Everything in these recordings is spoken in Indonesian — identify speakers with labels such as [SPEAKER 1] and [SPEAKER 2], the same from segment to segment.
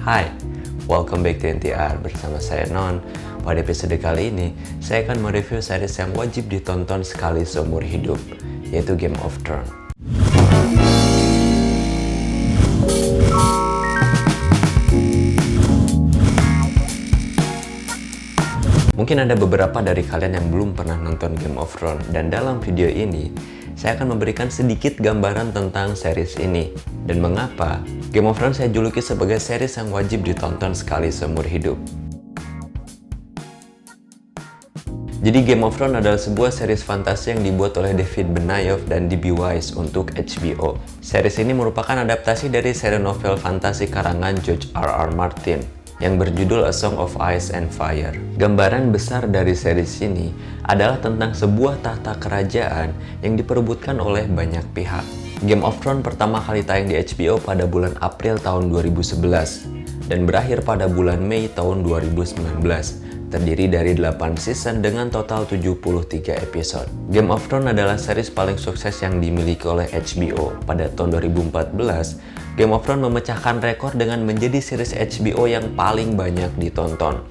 [SPEAKER 1] Hai, welcome back to NTR bersama saya Non. Pada episode kali ini, saya akan mereview series yang wajib ditonton sekali seumur hidup, yaitu Game of Thrones. Mungkin ada beberapa dari kalian yang belum pernah nonton Game of Thrones, dan dalam video ini, saya akan memberikan sedikit gambaran tentang series ini, dan mengapa Game of Thrones saya juluki sebagai series yang wajib ditonton sekali seumur hidup. Jadi Game of Thrones adalah sebuah series fantasi yang dibuat oleh David Benioff dan D.B. Weiss untuk HBO. Series ini merupakan adaptasi dari seri novel fantasi karangan George R.R. Martin yang berjudul A Song of Ice and Fire. Gambaran besar dari series ini adalah tentang sebuah tahta kerajaan yang diperebutkan oleh banyak pihak. Game of Thrones pertama kali tayang di HBO pada bulan April tahun 2011 dan berakhir pada bulan Mei tahun 2019. Terdiri dari 8 season dengan total 73 episode. Game of Thrones adalah series paling sukses yang dimiliki oleh HBO. Pada tahun 2014, Game of Thrones memecahkan rekor dengan menjadi series HBO yang paling banyak ditonton.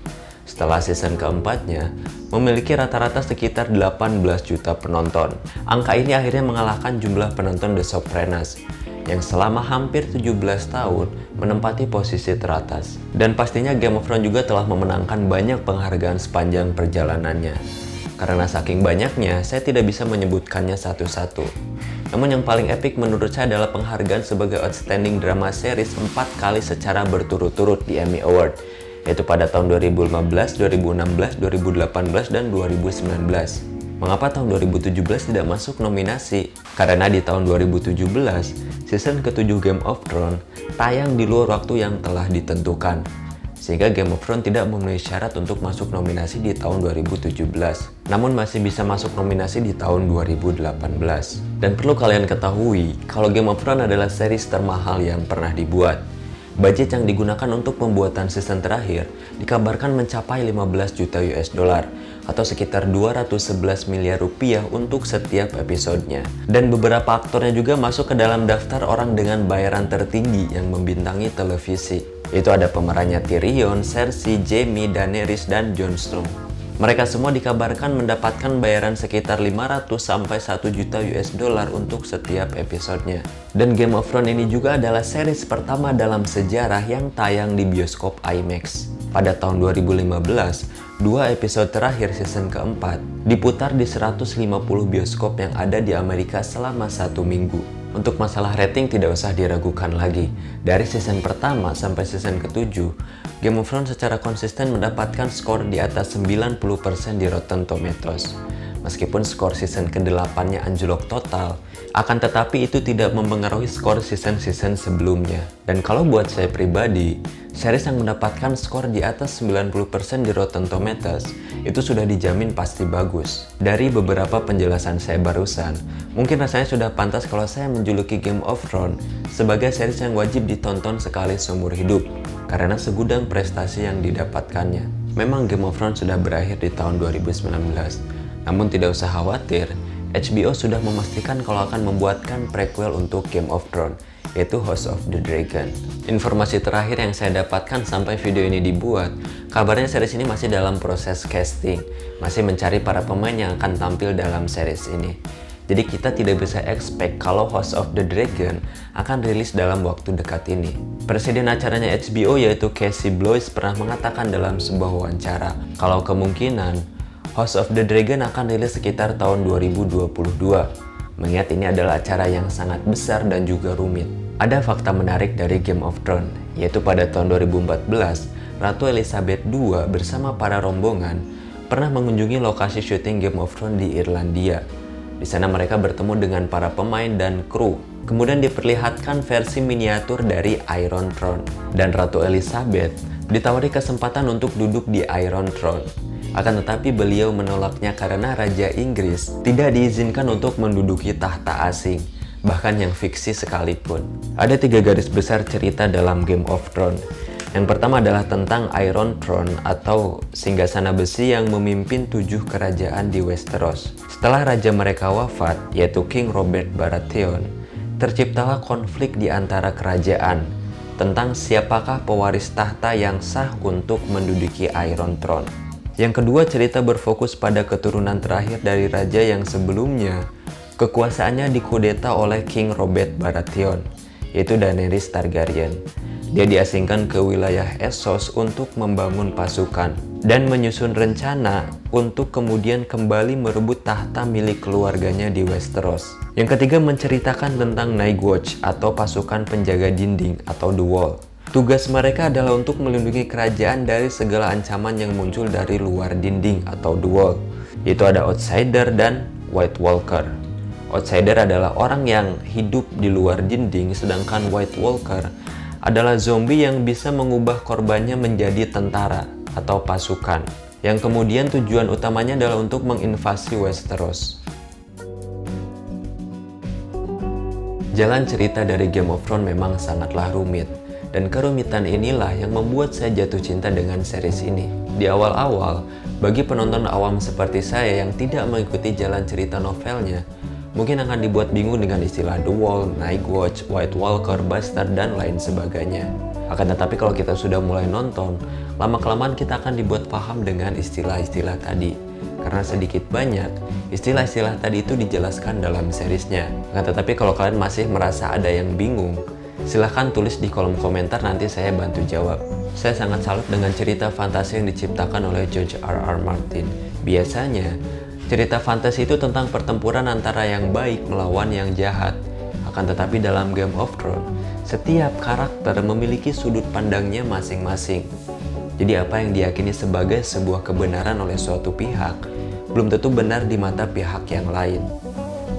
[SPEAKER 1] Setelah season keempatnya, memiliki rata-rata sekitar 18 juta penonton. Angka ini akhirnya mengalahkan jumlah penonton The Sopranos, yang selama hampir 17 tahun menempati posisi teratas. Dan pastinya Game of Thrones juga telah memenangkan banyak penghargaan sepanjang perjalanannya. Karena saking banyaknya, saya tidak bisa menyebutkannya satu-satu. Namun yang paling epik menurut saya adalah penghargaan sebagai Outstanding Drama Series 4 kali secara berturut-turut di Emmy Award, yaitu pada tahun 2015, 2016, 2018, dan 2019. Mengapa tahun 2017 tidak masuk nominasi? Karena di tahun 2017, season ke-7 Game of Thrones tayang di luar waktu yang telah ditentukan, sehingga Game of Thrones tidak memenuhi syarat untuk masuk nominasi di tahun 2017, namun masih bisa masuk nominasi di tahun 2018. Dan perlu kalian ketahui, kalau Game of Thrones adalah series termahal yang pernah dibuat. Budget yang digunakan untuk pembuatan season terakhir dikabarkan mencapai 15 juta US dollar atau sekitar 211 miliar rupiah untuk setiap episodenya. Dan beberapa aktornya juga masuk ke dalam daftar orang dengan bayaran tertinggi yang membintangi televisi. Itu ada pemerannya Tyrion, Cersei, Jaime, Daenerys, dan Jon Snow. Mereka semua dikabarkan mendapatkan bayaran sekitar 500 sampai 1 juta US dollar untuk setiap episodenya. Dan Game of Thrones ini juga adalah series pertama dalam sejarah yang tayang di bioskop IMAX. Pada tahun 2015, 2 episode terakhir season keempat diputar di 150 bioskop yang ada di Amerika selama 1 minggu. Untuk masalah rating tidak usah diragukan lagi. Dari season pertama sampai season ke-7, Game of Thrones secara konsisten mendapatkan skor di atas 90% di Rotten Tomatoes. Meskipun skor season ke-8-nya anjlok total, akan tetapi itu tidak mempengaruhi skor season-season sebelumnya. Dan kalau buat saya pribadi, series yang mendapatkan skor di atas 90% di Rotten Tomatoes itu sudah dijamin pasti bagus. Dari beberapa penjelasan saya barusan, mungkin rasanya sudah pantas kalau saya menjuluki Game of Thrones sebagai series yang wajib ditonton sekali seumur hidup karena segudang prestasi yang didapatkannya. Memang Game of Thrones sudah berakhir di tahun 2019, namun tidak usah khawatir, HBO sudah memastikan kalau akan membuatkan prequel untuk Game of Thrones, yaitu House of the Dragon. Informasi terakhir yang saya dapatkan sampai video ini dibuat, kabarnya series ini masih dalam proses casting, masih mencari para pemain yang akan tampil dalam series ini. Jadi kita tidak bisa expect kalau House of the Dragon akan rilis dalam waktu dekat ini. Presiden acaranya HBO yaitu Casey Bloys pernah mengatakan dalam sebuah wawancara kalau kemungkinan House of the Dragon akan rilis sekitar tahun 2022. Mengingat ini adalah acara yang sangat besar dan juga rumit. Ada fakta menarik dari Game of Thrones, yaitu pada tahun 2014, Ratu Elizabeth II bersama para rombongan pernah mengunjungi lokasi syuting Game of Thrones di Irlandia. Di sana mereka bertemu dengan para pemain dan kru. Kemudian diperlihatkan versi miniatur dari Iron Throne. Dan Ratu Elizabeth ditawari kesempatan untuk duduk di Iron Throne. Akan tetapi beliau menolaknya karena Raja Inggris tidak diizinkan untuk menduduki tahta asing, bahkan yang fiksi sekalipun. Ada 3 garis besar cerita dalam Game of Thrones. Yang pertama adalah tentang Iron Throne atau singgasana besi yang memimpin 7 kerajaan di Westeros. Setelah raja mereka wafat, yaitu King Robert Baratheon, terciptalah konflik di antara kerajaan, tentang siapakah pewaris tahta yang sah untuk menduduki Iron Throne. Yang kedua, cerita berfokus pada keturunan terakhir dari raja yang sebelumnya kekuasaannya dikudeta oleh King Robert Baratheon, yaitu Daenerys Targaryen. Dia diasingkan ke wilayah Essos untuk membangun pasukan dan menyusun rencana untuk kemudian kembali merebut tahta milik keluarganya di Westeros. Yang ketiga, menceritakan tentang Nightwatch atau pasukan penjaga dinding atau The Wall. Tugas mereka adalah untuk melindungi kerajaan dari segala ancaman yang muncul dari luar dinding atau The Wall, yaitu ada Outsider dan White Walker. Outsider adalah orang yang hidup di luar dinding, sedangkan White Walker adalah zombie yang bisa mengubah korbannya menjadi tentara atau pasukan, yang kemudian tujuan utamanya adalah untuk menginvasi Westeros. Jalan cerita dari Game of Thrones memang sangatlah rumit, dan kerumitan inilah yang membuat saya jatuh cinta dengan series ini. Di awal-awal, bagi penonton awam seperti saya yang tidak mengikuti jalan cerita novelnya, mungkin akan dibuat bingung dengan istilah The Wall, Nightwatch, White Walker, Bastard, dan lain sebagainya. Akan tetapi kalau kita sudah mulai nonton, lama-kelamaan kita akan dibuat paham dengan istilah-istilah tadi. Karena sedikit banyak, istilah-istilah tadi itu dijelaskan dalam seriesnya. Akan tetapi kalau kalian masih merasa ada yang bingung, silahkan tulis di kolom komentar, nanti saya bantu jawab. Saya sangat salut dengan cerita fantasi yang diciptakan oleh George R.R. Martin. Biasanya, cerita fantasi itu tentang pertempuran antara yang baik melawan yang jahat. Akan tetapi dalam Game of Thrones, setiap karakter memiliki sudut pandangnya masing-masing. Jadi apa yang diyakini sebagai sebuah kebenaran oleh suatu pihak, belum tentu benar di mata pihak yang lain.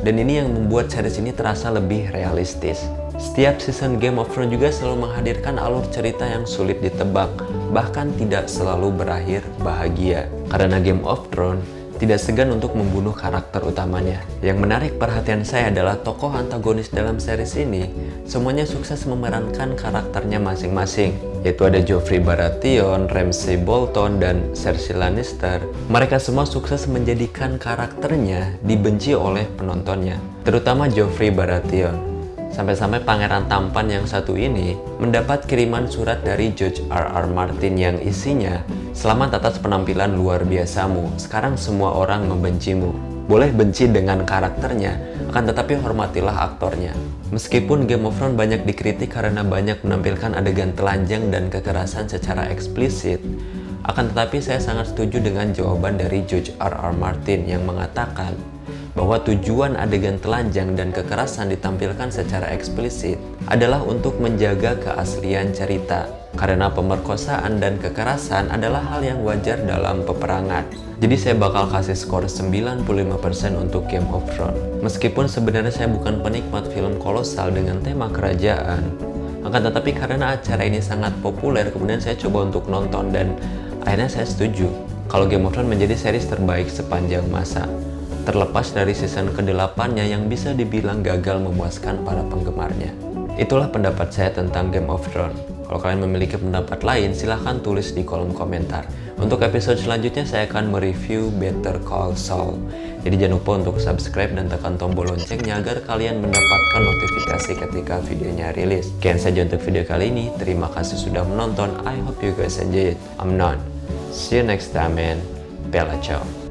[SPEAKER 1] Dan ini yang membuat series ini terasa lebih realistis. Setiap season Game of Thrones juga selalu menghadirkan alur cerita yang sulit ditebak, bahkan tidak selalu berakhir bahagia. Karena Game of Thrones tidak segan untuk membunuh karakter utamanya. Yang menarik perhatian saya adalah tokoh antagonis dalam series ini semuanya sukses memerankan karakternya masing-masing, yaitu ada Joffrey Baratheon, Ramsay Bolton, dan Cersei Lannister. Mereka semua sukses menjadikan karakternya dibenci oleh penontonnya, terutama Joffrey Baratheon. Sampai-sampai pangeran tampan yang satu ini mendapat kiriman surat dari George R.R. Martin yang isinya, "Selamat atas penampilan luar biasamu, sekarang semua orang membencimu. Boleh benci dengan karakternya, akan tetapi hormatilah aktornya." Meskipun Game of Thrones banyak dikritik karena banyak menampilkan adegan telanjang dan kekerasan secara eksplisit, akan tetapi saya sangat setuju dengan jawaban dari George R.R. Martin yang mengatakan bahwa tujuan adegan telanjang dan kekerasan ditampilkan secara eksplisit adalah untuk menjaga keaslian cerita, karena pemerkosaan dan kekerasan adalah hal yang wajar dalam peperangan. Jadi saya bakal kasih skor 95% untuk Game of Thrones. Meskipun sebenarnya saya bukan penikmat film kolosal dengan tema kerajaan, akan tetapi karena acara ini sangat populer, kemudian saya coba untuk nonton dan akhirnya saya setuju kalau Game of Thrones menjadi series terbaik sepanjang masa. Terlepas dari season ke-8-nya yang bisa dibilang gagal memuaskan para penggemarnya. Itulah pendapat saya tentang Game of Thrones. Kalau kalian memiliki pendapat lain, silahkan tulis di kolom komentar. Untuk episode selanjutnya saya akan mereview Better Call Saul. Jadi jangan lupa untuk subscribe dan tekan tombol loncengnya agar kalian mendapatkan notifikasi ketika videonya rilis. Sekian saja untuk video kali ini. Terima kasih sudah menonton. I hope you guys enjoy it. I'm Non. See you next time and Bella ciao.